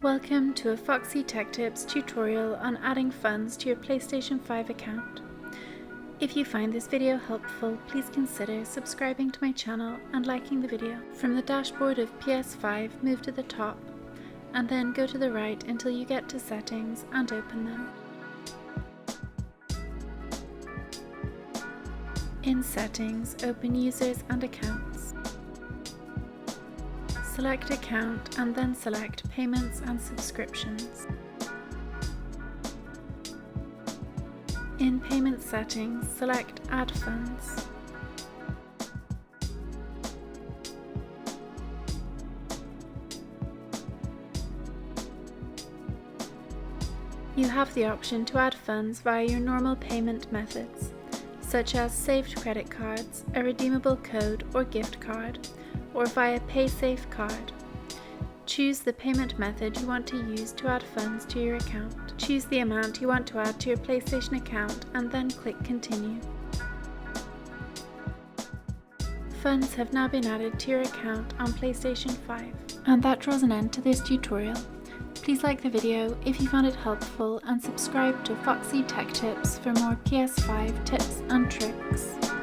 Welcome to a Foxy Tech Tips tutorial on adding funds to your PlayStation 5 account. If you find this video helpful, please consider subscribing to my channel and liking the video. From the dashboard of PS5, move to the top, and then go to the right until you get to Settings and open them. In Settings, open Users and Accounts. Select Account and then select Payments and Subscriptions. In Payment Settings, select Add Funds. You have the option to add funds via your normal payment methods, such as saved credit cards, a redeemable code or gift card, or via PaySafe Card. Choose the payment method you want to use to add funds to your account. Choose the amount you want to add to your PlayStation account and then click Continue. Funds have now been added to your account on PlayStation 5. And that draws an end to this tutorial. Please like the video if you found it helpful and subscribe to Foxy Tech Tips for more PS5 tips and tricks.